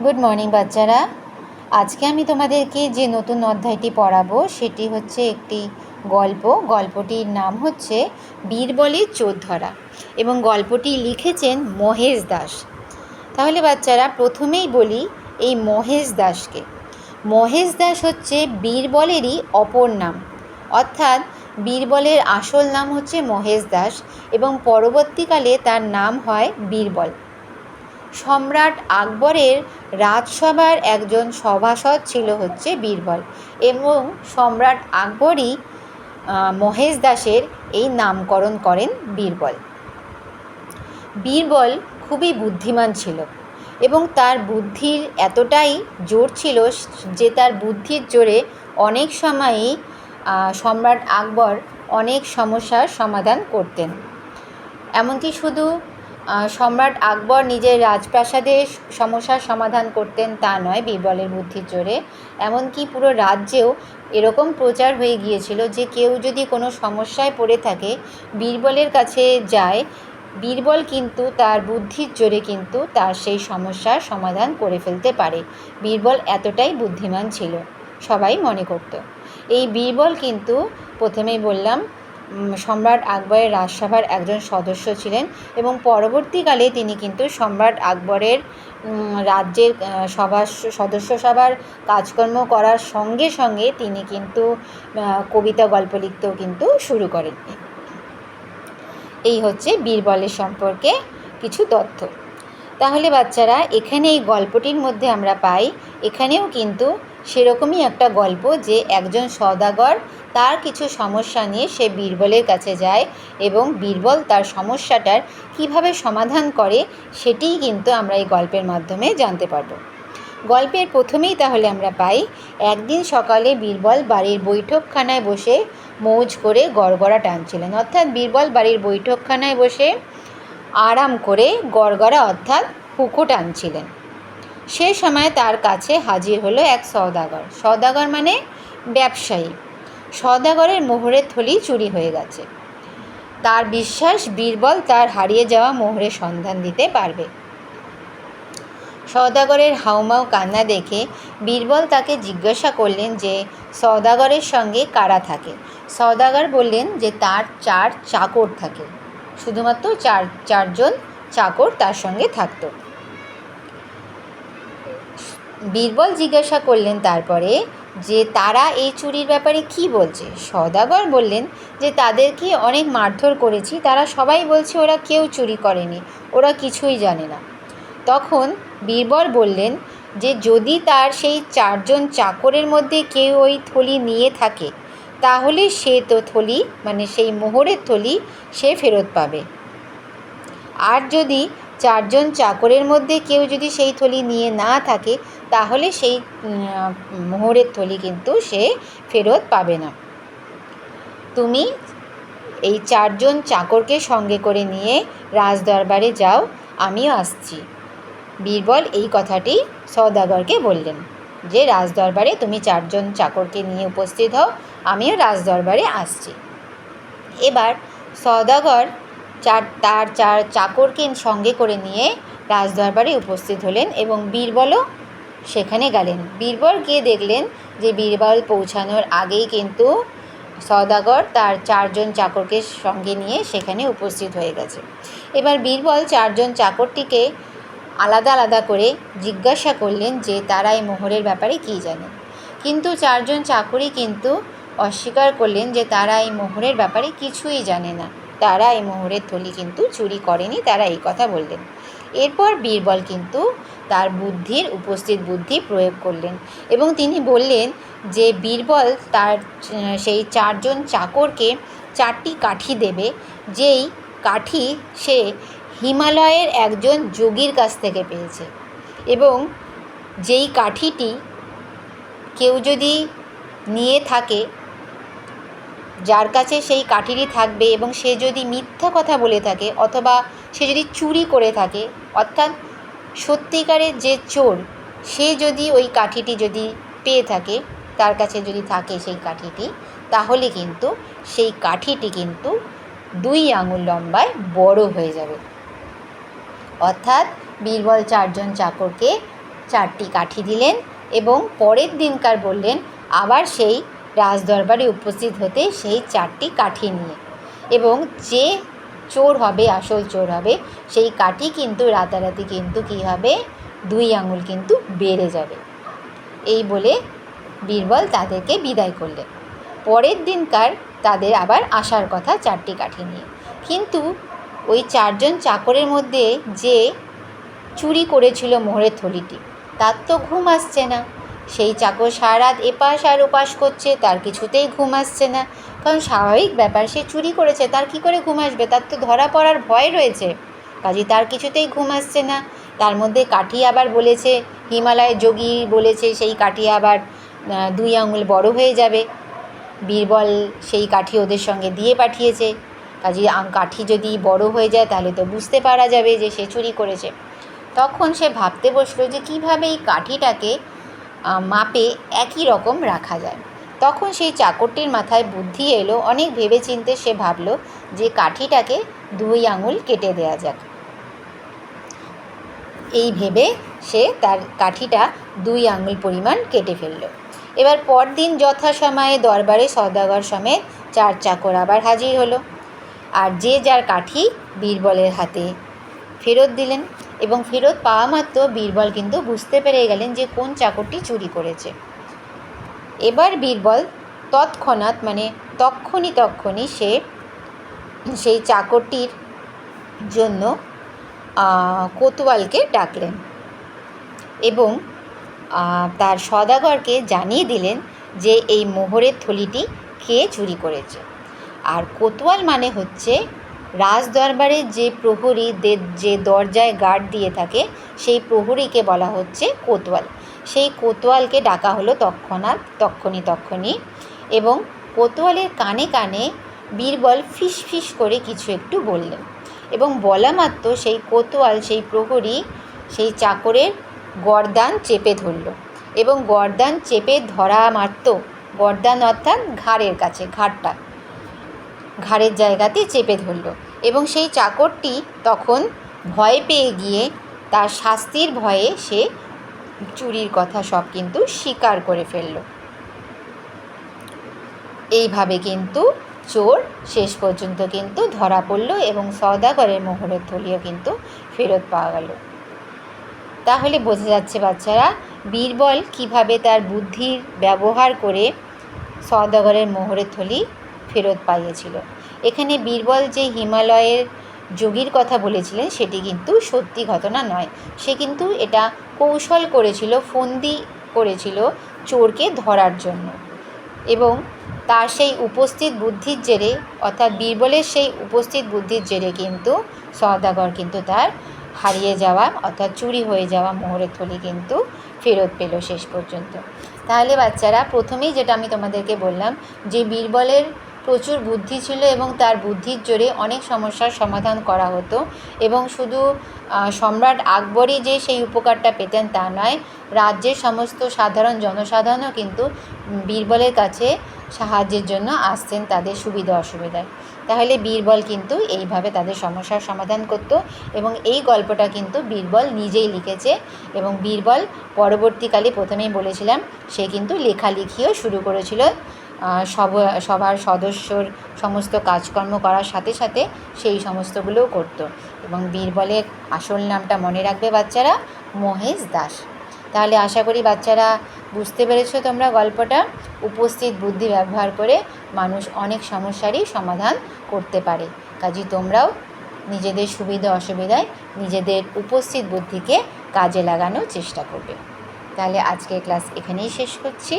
Good morning বাচ্চারা। আজকে আমি তোমাদেরকে যে নতুন অধ্যায়টি পড়াবো সেটি হচ্ছে একটি গল্পটির নাম হচ্ছে বীরবলের চোর ধরা এবং গল্পটি লিখেছেন মহেশ দাস। তাহলে বাচ্চারা প্রথমেই বলি এই মহেশ দাসকে। মহেশ দাস হচ্ছে বীরবলেরই অপর নাম, অর্থাৎ বীরবলের আসল নাম হচ্ছে মহেশ দাস এবং পরবর্তীকালে তার নাম হয় বীরবল। সম্রাট আকবরের রাজসভার একজন সভাসদ ছিল হচ্ছে বীরবল এবং সম্রাট আকবরই মহেশ দাসের এই নামকরণ করেন বীরবল। বীরবল খুবই বুদ্ধিমান ছিল এবং তার বুদ্ধির এতটাই জোর ছিল যে তার বুদ্ধির জোরে অনেক সময়ই সম্রাট আকবর অনেক সমস্যার সমাধান করতেন। এমনকি শুধু সম্রাট আকবর নিজের রাজপ্রাসাদে সমস্যার সমাধান করতেন তা নয়, বীরবলের বুদ্ধির জোরে এমনকি পুরো রাজ্যেও এরকম প্রচার হয়ে গিয়েছিল যে কেউ যদি কোনো সমস্যায় পড়ে থাকে বীরবলের কাছে যায়, বীরবল কিন্তু তার বুদ্ধির জোরে কিন্তু তার সেই সমস্যার সমাধান করে ফেলতে পারে। বীরবল এতটাই বুদ্ধিমান ছিল সবাই মনে করত। এই বীরবল কিন্তু প্রথমেই বললাম সম্রাট আকবরের রাজসভার একজন সদস্য ছিলেন এবং পরবর্তীকালে তিনি কিন্তু সম্রাট আকবরের রাজ্যের সদস্য সভার কাজকর্ম করার সঙ্গে সঙ্গে তিনি কিন্তু কবিতা গল্প লিখতেও কিন্তু শুরু করেন। এই হচ্ছে বীরবলের সম্পর্কে কিছু তথ্য। তাহলে বাচ্চারা এখানে এই গল্পটির মধ্যে আমরা পাই এখানেও কিন্তু সেরকমই একটা গল্প যে একজন সওদাগর তার কিছু সমস্যা নিয়ে সে বীরবলের কাছে যায় এবং বীরবল তার সমস্যাটার কিভাবে সমাধান করে সেটিই কিন্তু আমরা এই গল্পের মাধ্যমে জানতে পারবো। গল্পের প্রথমেই তাহলে আমরা পাই একদিন সকালে বীরবল বাড়ির বৈঠকখানায় বসে মৌজ করে গড়গড়া টানছিলেন, অর্থাৎ বীরবল বাড়ির বৈঠকখানায় বসে আরাম করে গড়গড়া অর্থাৎ হুকো টানছিলেন। সে সময় তার কাছে হাজির হলো এক সওদাগর মানে ব্যবসায়ী। সওদাগরের মোহরের থলি চুরি হয়ে গেছে। তার বিশ্বাস বীরবল তার হারিয়ে যাওয়া মোহরের সন্ধান দিতে পারবে। সওদাগরের হাউমাউ কান্না দেখে বীরবল তাকে জিজ্ঞাসা করলেন যে সওদাগরের সঙ্গে কারা থাকে। সওদাগর বললেন যে তার 4 চাকর থাকে, শুধুমাত্র চারজন চাকর তার সঙ্গে থাকত। বীরবল জিজ্ঞাসা করলেন তারপরে যে তারা এই চুরির ব্যাপারে কি বলছে। সওদাগর বললেন যে তাদেরকে অনেক মারধর করেছি, তারা সবাই বলছে ওরা কেউ চুরি করেনি, ওরা কিছুই জানে না। তখন বীরবল বললেন যে যদি তার সেই 4 জন চাকরের মধ্যে কেউ ওই থলি নিয়ে থাকে তাহলে সে তো থলি মানে সেই মোহরের থলি সে ফেরত পাবে, আর যদি 4 জন চাকরের মধ্যে কেউ যদি সেই থলি নিয়ে না থাকে তাহলে সেই মোহরের থলি কিন্তু সে ফেরত পাবে না। তুমি এই 4 জন চাকরকে সঙ্গে করে নিয়ে রাজদরবারে যাও, আমিও আসছি। বীরবল এই কথাটি সওদাগরকে বললেন যে রাজদরবারে তুমি 4 জন চাকরকে নিয়ে উপস্থিত হও, আমিও রাজদরবারে আসছি। এবার সওদাগর তার 4 চাকরকে সঙ্গে করে নিয়ে রাজদরবারে উপস্থিত হলেন এবং বীরবলও সেখানে গেলেন। বীরবল গিয়ে দেখলেন যে বীরবল পৌঁছানোর আগেই কিন্তু সওদাগর তার 4 জন চাকরকে সঙ্গে নিয়ে সেখানে উপস্থিত হয়ে গেছে। এবার বীরবল 4 জন চাকরটিকে আলাদা আলাদা করে জিজ্ঞাসা করলেন যে তারা এই মোহরের ব্যাপারে কী জানেন, কিন্তু 4 জন চাকরই কিন্তু অস্বীকার করলেন যে তারা এই মোহরের ব্যাপারে কিছুই জানে না, তারা এই মোহরের থলি কিন্তু চুরি করেনি, তারা এই কথা বললেন। এরপর বীরবল কিন্তু তার উপস্থিত বুদ্ধি প্রয়োগ করলেন এবং তিনি বললেন যে বীরবল তার সেই 4 জন চাকরকে 4টি কাঠি দেবে, যেই কাঠি সে হিমালয়ের একজন যোগীর কাছ থেকে পেয়েছে এবং যেই কাঠিটি কেউ যদি নিয়ে থাকে, যার কাছে সেই কাঠিটি থাকবে এবং সে যদি মিথ্যা কথা বলে থাকে অথবা সে যদি চুরি করে থাকে, অর্থাৎ সত্যিকারের যে চোর সে যদি ওই কাঠিটি যদি পেয়ে থাকে, তার কাছে যদি থাকে সেই কাঠিটি, তাহলে কিন্তু সেই কাঠিটি কিন্তু 2 আঙুল লম্বায় বড় হয়ে যাবে। অর্থাৎ বীরবল 4 জন চাকরকে 4টি কাঠি দিলেন এবং পরের দিনকার বললেন আবার সেই রাজদরবারে উপস্থিত হতে সেই 4টি কাঠি নিয়ে, এবং যে চোর হবে, আসল চোর হবে, সেই কাঠি কিন্তু রাতারাতি কিন্তু কী হবে, 2 আঙুল কিন্তু বেড়ে যাবে। এই বলে বীরবল তাদেরকে বিদায় করলেন। পরের দিনকার তাদের আবার আসার কথা 4টি কাঠি নিয়ে, কিন্তু ওই 4 জন চাকরের মধ্যে যে চুরি করেছিল মোহরের থলিটি, তার তো ঘুম আসছে না। সেই চাকর সারা রাত এপাশ আর ওপাশ করছে, তার কিছুতেই ঘুম আসছে না। কারণ স্বাভাবিক ব্যাপার, সে চুরি করেছে, তার কি করে ঘুম আসবে, তার তো ধরা পড়ার ভয় রয়েছে, কাজেই তার কিছুতেই ঘুম আসছে না। তার মধ্যে কাঠি আবার বলেছে, হিমালয়ের যোগী বলেছে সেই কাঠি আবার 2 আঙুল বড় হয়ে যাবে। বীরবল সেই কাঠি ওদের সঙ্গে দিয়ে পাঠিয়েছে, কাজেই কাঠি যদি বড় হয়ে যায় তাহলে তো বুঝতে পারা যাবে যে সে চুরি করেছে। তখন সে ভাবতে বসলো যে কীভাবে এই কাঠিটাকে মাপে একই রকম রাখা যায়। তখন সেই চাকরটির মাথায় বুদ্ধি এলো, অনেক ভেবেচিন্তে সে ভাবলো যে কাঠিটাকে 2 আঙুল কেটে দেওয়া যাক। এই ভেবে সে তার কাঠিটা 2 আঙুল পরিমাণ কেটে ফেলল। এবার পরদিন যথাসময়ে দরবারে সওদাগর সমেত 4 চাকর আবার হাজির হলো, আর যে যার কাঠি বীরবলের হাতে ফেরত দিলেন, এবং ফেরত পাওয়া মাত্র বীরবল কিন্তু বুঝতে পেরে গেলেন যে কোন চাকরটি চুরি করেছে। এবার বীরবল তৎক্ষণাৎ মানে তক্ষণি সে সেই চাকরটির জন্য কোতোয়ালকে ডাকলেন এবং তার সওদাগরকে জানিয়ে দিলেন যে এই মোহরের থলিটি কে চুরি করেছে। আর কোতোয়াল মানে হচ্ছে রাজদরবারে যে প্রহরীদের যে দরজায় গার্ড দিয়ে থাকে, সেই প্রহরীকে বলা হচ্ছে কোতোয়াল। সেই কোতোয়ালকে ডাকা হলো তক্ষণি, এবং কোতোয়ালের কানে কানে বীরবল ফিস ফিস করে কিছু একটু বললেন, এবং বলা মাত্র সেই কোতোয়াল, সেই প্রহরী সেই চাকরের গর্দান চেপে ধরল, এবং গর্দান চেপে ধরা মাত্র, গর্দান অর্থাৎ ঘাড়ের কাছে, ঘাড়ের জায়গাতে চেপে ধরল, এবং সেই চাকরটি তখন ভয় পেয়ে গিয়ে তার শাস্তির ভয়ে সে চুরির কথা সব কিন্তু স্বীকার করে ফেলল। এইভাবে কিন্তু চোর শেষ পর্যন্ত কিন্তু ধরা পড়ল এবং সওদাগরের মোহরের থলিও কিন্তু ফেরত পাওয়া গেল। তাহলে বোঝা যাচ্ছে বাচ্চারা, বীরবল কিভাবে তার বুদ্ধির ব্যবহার করে সওদাগরের মোহরের থলি ফেরত পাইয়েছিল। এখানে বীরবল যে হিমালয়ের যোগীর কথা বলেছিলেন সেটি কিন্তু সত্যি ঘটনা নয়, সে কিন্তু এটা কৌশল করেছিল, ফন্দি করেছিল চোরকে ধরার জন্য, এবং তার সেই উপস্থিত বুদ্ধির জেরে, অর্থাৎ বীরবলের সেই উপস্থিত বুদ্ধির জেরে কিন্তু সওদাগর কিন্তু তার হারিয়ে যাওয়া অর্থাৎ চুরি হয়ে যাওয়া মোহরের থলি কিন্তু ফেরত পেল শেষ পর্যন্ত। তাহলে বাচ্চারা, প্রথমেই যেটা আমি তোমাদেরকে বললাম যে বীরবলের প্রচুর বুদ্ধি ছিল এবং তার বুদ্ধির জোরে অনেক সমস্যার সমাধান করা হতো, এবং শুধু সম্রাট আকবরই যে সেই উপকারটা পেতেন তা নয়, রাজ্যের সমস্ত সাধারণ জনসাধারণও কিন্তু বীরবলের কাছে সাহায্যের জন্য আসতেন তাদের সুবিধা অসুবিধায়। তাহলে বীরবল কিন্তু এইভাবে তাদের সমস্যার সমাধান করত, এবং এই গল্পটা কিন্তু বীরবল নিজেই লিখেছে, এবং বীরবল পরবর্তীকালে, প্রথমেই বলেছিলাম, সে কিন্তু লেখালেখিও শুরু করেছিল, সবার সদস্যর সমস্ত কাজকর্ম করার সাথে সাথে সেই সমস্তগুলোও করত। এবং বীরবলের আসল নামটা মনে রাখবে বাচ্চারা, মহেশ দাস। তাহলে আশা করি বাচ্চারা বুঝতে পেরেছো তোমরা গল্পটা। উপস্থিত বুদ্ধি ব্যবহার করে মানুষ অনেক সমস্যারই সমাধান করতে পারে, কাজেই তোমরাও নিজেদের সুবিধা অসুবিধায় নিজেদের উপস্থিত বুদ্ধিকে কাজে লাগানোর চেষ্টা করবে। তাহলে আজকের ক্লাস এখানেই শেষ করছি।